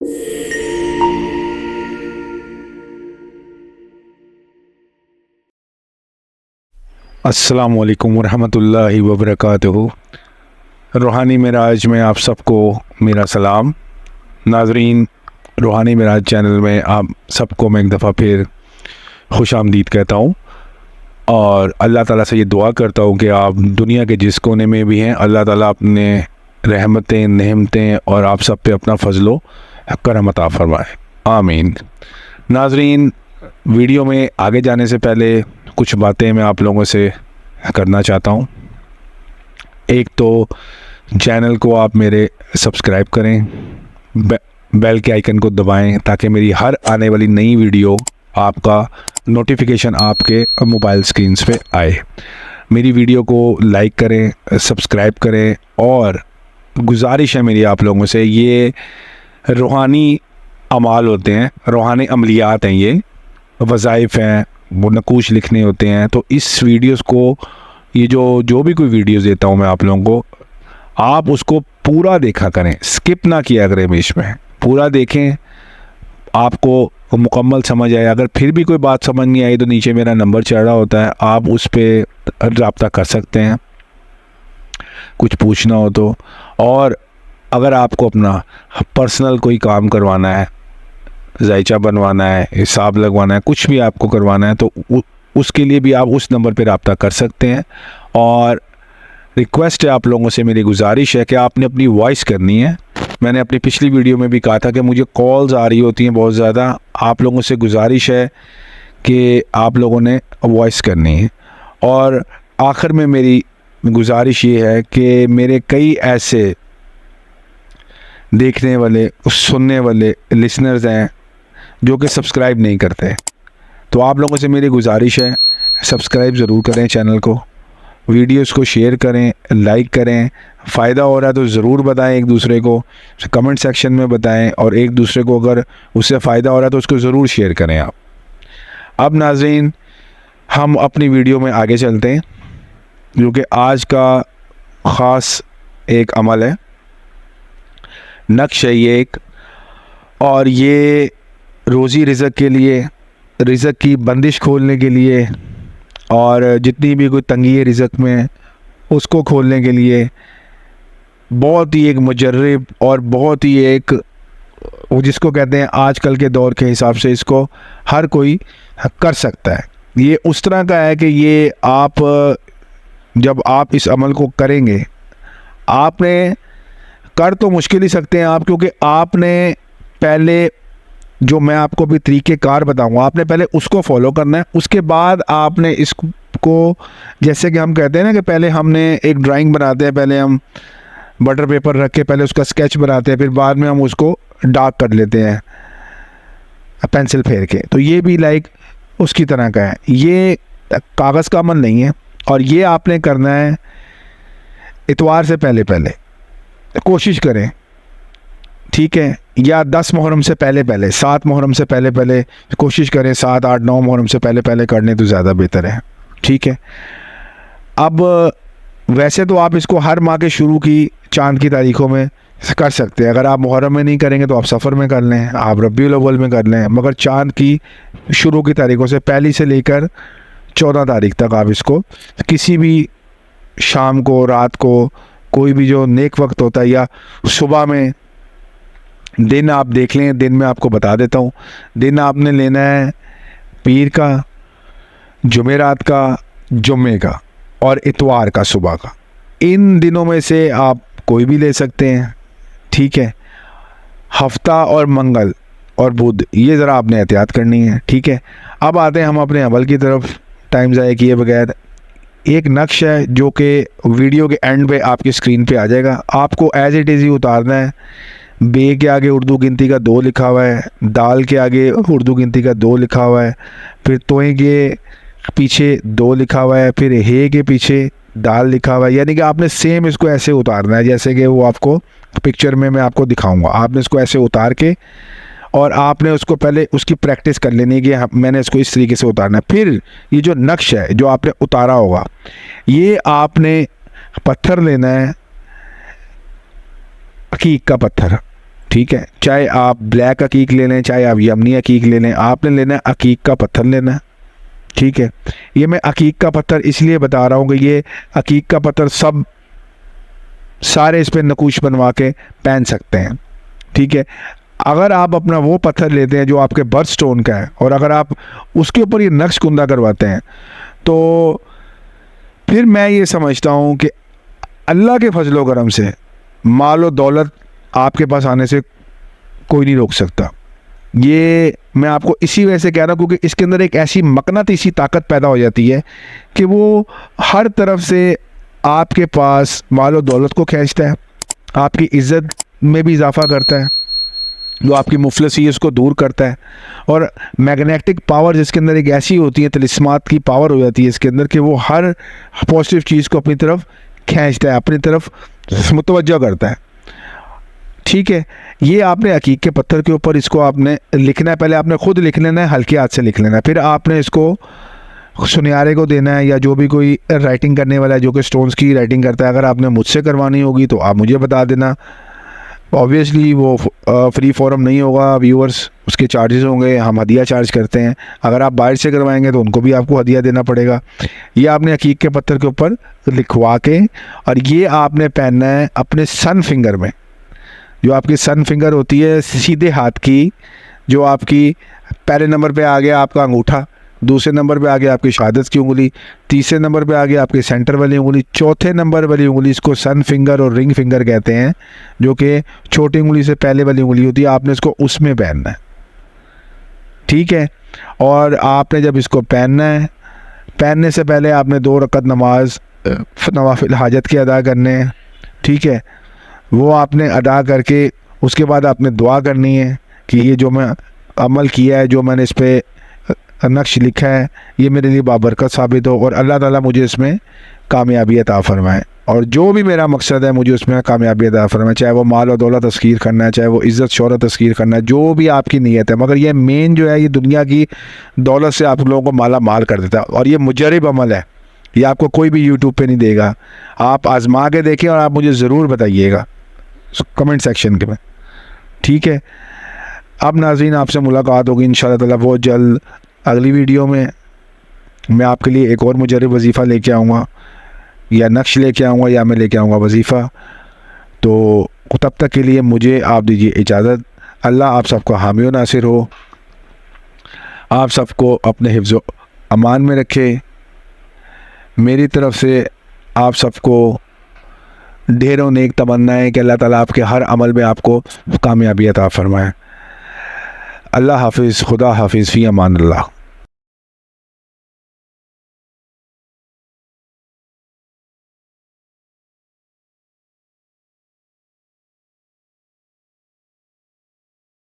अस्सलामु अलैकुम वरहमतुल्लाहि वबरकातुहू। रूहानी मिराज में आप सबको मेरा सलाम। नाजरीन, रूहानी मिराज चैनल में आप सबको मैं एक दफ़ा फिर खुश आमदीद कहता हूँ और अल्लाह ताला से ये दुआ करता हूँ कि आप दुनिया के जिस कोने में भी हैं, अल्लाह ताला अपने रहमतें, नेमतें और आप सब पे अपना फजलो करम अता फरमाए, आमीन। नाजरीन, वीडियो में आगे जाने से पहले कुछ बातें मैं आप लोगों से करना चाहता हूँ। एक तो चैनल को आप मेरे सब्सक्राइब करें, बेल के आइकन को दबाएं ताकि मेरी हर आने वाली नई वीडियो आपका नोटिफिकेशन आपके मोबाइल स्क्रीन्स पे आए। मेरी वीडियो को लाइक करें, सब्सक्राइब करें और गुजारिश है मेरी आप लोगों से, ये रूहानी अमाल होते हैं, रूहानी अमलियात हैं, ये वज़ाइफ हैं, वो नकूश लिखने होते हैं। तो इस वीडियोस को, ये जो भी कोई वीडियोस देता हूँ मैं आप लोगों को, आप उसको पूरा देखा करें, स्किप ना किया करें, बीच में पूरा देखें, आपको मुकम्मल समझ आए। अगर फिर भी कोई बात समझ नहीं आई तो नीचे मेरा नंबर चढ़ रहा होता है, आप उस पर रब्ता कर सकते हैं कुछ पूछना हो तो। और अगर आपको अपना पर्सनल कोई काम करवाना है, जायचा बनवाना है, हिसाब लगवाना है, कुछ भी आपको करवाना है, तो उसके लिए भी आप उस नंबर पर रब्ता कर सकते हैं। और रिक्वेस्ट है आप लोगों से, मेरी गुजारिश है कि आपने अपनी वॉइस करनी है। मैंने अपनी पिछली वीडियो में भी कहा था कि मुझे कॉल्स आ रही होती हैं बहुत ज़्यादा। आप लोगों से गुजारिश है कि आप लोगों ने वॉइस करनी है। और आखिर में मेरी गुजारिश ये है कि मेरे कई ऐसे देखने वाले, सुनने वाले लिसनर्स हैं जो कि सब्सक्राइब नहीं करते। तो आप लोगों से मेरी गुजारिश है, सब्सक्राइब ज़रूर करें चैनल को, वीडियोस को शेयर करें, लाइक करें। फ़ायदा हो रहा है तो ज़रूर बताएं एक दूसरे को, कमेंट सेक्शन में बताएं। और एक दूसरे को अगर उससे फ़ायदा हो रहा है तो उसको ज़रूर शेयर करें आप। अब नाज़रीन, हम अपनी वीडियो में आगे चलते हैं, जो कि आज का ख़ास एक अमल है, नक्श है ये एक। और ये रोज़ी रिज़्क़ के लिए, रिज़्क़ की बंदिश खोलने के लिए, और जितनी भी कोई तंगी है रिज़्क़ में उसको खोलने के लिए बहुत ही एक मुजर्रब और बहुत ही एक, वो जिसको कहते हैं आजकल के दौर के हिसाब से इसको हर कोई कर सकता है। ये उस तरह का है कि ये आप जब आप इस अमल को करेंगे, आपने कर तो मुश्किल ही सकते हैं आप, क्योंकि आपने पहले जो मैं आपको भी तरीक़ेकार बताऊंगा, आपने पहले उसको फॉलो करना है। उसके बाद आपने इसको, जैसे कि हम कहते हैं ना कि पहले हमने एक ड्राइंग बनाते हैं, पहले हम बटर पेपर रख के पहले उसका स्केच बनाते हैं, फिर बाद में हम उसको डार्क कर लेते हैं पेंसिल फेर के। तो ये भी लाइक उसकी तरह का है, ये कागज़ का अमल नहीं है। और ये आपने करना है इतवार से पहले पहले, कोशिश करें, ठीक है, या 10 मुहर्रम से पहले पहले, 7 मुहर्रम से पहले पहले कोशिश करें, 7, 8, 9 मुहर्रम से पहले पहले करने तो ज़्यादा बेहतर है, ठीक है। अब वैसे तो आप इसको हर माह के शुरू की चांद की तारीख़ों में कर सकते हैं। अगर आप मुहर्रम में नहीं करेंगे तो आप सफ़र में कर लें, आप रबीउल अव्वल में कर लें, मगर चांद की शुरू की तारीख़ों से पहली से लेकर 14 तारीख तक आप इसको किसी भी शाम को, रात को, कोई भी जो नेक वक्त होता है, या सुबह में, दिन आप देख लें, दिन में आपको बता देता हूँ। दिन आपने लेना है पीर का, जुमेरात का, जुम्मे का और इतवार का सुबह का। इन दिनों में से आप कोई भी ले सकते हैं, ठीक है। हफ्ता और मंगल और बुध, ये ज़रा आपने एहतियात करनी है, ठीक है। अब आते हैं हम अपने अमल की तरफ, टाइम ज़ाया किए बगैर। एक नक्श है जो कि वीडियो के एंड पे आपकी स्क्रीन पे आ जाएगा। आपको एज इट इज़ ही उतारना है। बे के आगे उर्दू गिनती का 2 लिखा हुआ है, दाल के आगे उर्दू गिनती का 2 लिखा हुआ है, फिर तोए के पीछे 2 लिखा हुआ है, फिर हे के पीछे दाल लिखा हुआ है। यानी कि आपने सेम इसको ऐसे उतारना है जैसे कि वो आपको पिक्चर में मैं आपको दिखाऊंगा। आपने इसको ऐसे उतार के, और आपने उसको पहले उसकी प्रैक्टिस कर लेनी है कि मैंने इसको इस तरीके से उतारना है। फिर ये जो नक्श है जो आपने उतारा होगा, ये आपने पत्थर लेना है, अकीक का पत्थर, ठीक है, चाहे आप ब्लैक अकीक ले लें, चाहे आप यमनी अकीक ले लें, आपने लेना है अकीक का पत्थर लेना है। ठीक है, ये मैं अकीक का पत्थर इसलिए बता रहा हूँ कि ये अकीक का पत्थर सब सारे इस पर नकूश बनवा के पहन सकते हैं। ठीक है, अगर आप अपना वो पत्थर लेते हैं जो आपके बर्थ स्टोन का है और अगर आप उसके ऊपर ये नक्श कुंदा करवाते हैं तो फिर मैं ये समझता हूँ कि अल्लाह के फजलो करम से माल और दौलत आपके पास आने से कोई नहीं रोक सकता। ये मैं आपको इसी वजह से कह रहा हूँ क्योंकि इसके अंदर एक ऐसी मकनातीसी ताकत पैदा हो जाती है कि वो हर तरफ से आपके पास माल और दौलत को खींचता है, आपकी इज़्ज़त में भी इजाफा करता है, जो आपकी मुफलसी है उसको दूर करता है। और मैग्नेटिक पावर जिसके अंदर एक ऐसी होती है, तिलिस्मात की पावर हो जाती है इसके अंदर कि वो हर पॉजिटिव चीज़ को अपनी तरफ खींचता है, अपनी तरफ मुतवज्जो करता है। ठीक है, ये आपने अकीक के पत्थर के ऊपर इसको आपने लिखना है, पहले आपने खुद लिख लेना है, हल्के हाथ से लिख लेना है, फिर आपने इसको सुनियारे को देना है या जो भी कोई राइटिंग करने वाला है जो कि स्टोन्स की राइटिंग करता है। अगर आपने मुझसे करवानी होगी तो आप मुझे बता देना। ऑब्वियसली वो फ्री फॉरम नहीं होगा व्यूअर्स, उसके चार्जेस होंगे, हम हदिया चार्ज करते हैं। अगर आप बाहर से करवाएंगे तो उनको भी आपको हदिया देना पड़ेगा। ये आपने अकीक के पत्थर के ऊपर लिखवा के और ये आपने पहनना है अपने सन फिंगर में, जो आपकी सन फिंगर होती है सीधे हाथ की, जो आपकी पहले नंबर पे आ गया आपका अंगूठा, दूसरे नंबर पे आ गया आपकी शहादत की उंगली, तीसरे नंबर पे आ गया आपके सेंटर वाली उंगली, चौथे नंबर वाली उंगली इसको सन फिंगर और रिंग फिंगर कहते हैं, जो कि छोटी उंगली से पहले वाली उंगली होती है। आपने इसको उसमें पहनना है। ठीक है, और आपने जब इसको पहनना है, पहनने से पहले आपने 2 रकत नमाज नवाफिल हाजत के अदा करने हैं। ठीक है, वो आपने अदा करके उसके बाद आपने दुआ करनी है कि ये जो मैं अमल किया है, जो मैंने इस पर नक्श लिखा है, ये मेरे लिए बाबरकत साबित हो और अल्लाह ताला मुझे इसमें कामयाबी अता फरमाए। और जो भी मेरा मकसद है मुझे उसमें कामयाबी अता फरमाए, चाहे वो माल और दौलत तस्कीर करना है, चाहे वो इज़्ज़त शोहरत तस्कीर करना है, जो भी आपकी नीयत है। मगर ये मेन जो है, ये दुनिया की दौलत से आप लोगों को माला माल कर देता है और ये मुजरब अमल है। ये आपको कोई भी यूट्यूब पे नहीं देगा। आप आजमा के देखें और आप मुझे ज़रूर बताइएगा कमेंट सेक्शन के में। ठीक है, अब नाज़रीन आपसे मुलाकात होगी इंशाअल्लाह ताला बहुत जल्द। अगली वीडियो में मैं आपके लिए एक और मुजरब वजीफ़ा लेके आऊँगा, या नक्श लेके आऊँगा, या मैं लेके आऊँगा वजीफ़ा। तो तब तक के लिए मुझे आप दीजिए इजाज़त। अल्लाह आप सबका हामी व नासिर हो, आप सबको अपने हिफ्ज़ व अमान में रखे। मेरी तरफ़ से आप सबको ढेरों नेक तमन्नाएं कि अल्लाह ताला आपके हर अमल में आपको कामयाबी अता फरमाए। अल्लाह हाफिज़, खुदा हाफिज़, फ़ी अमान अल्लाह।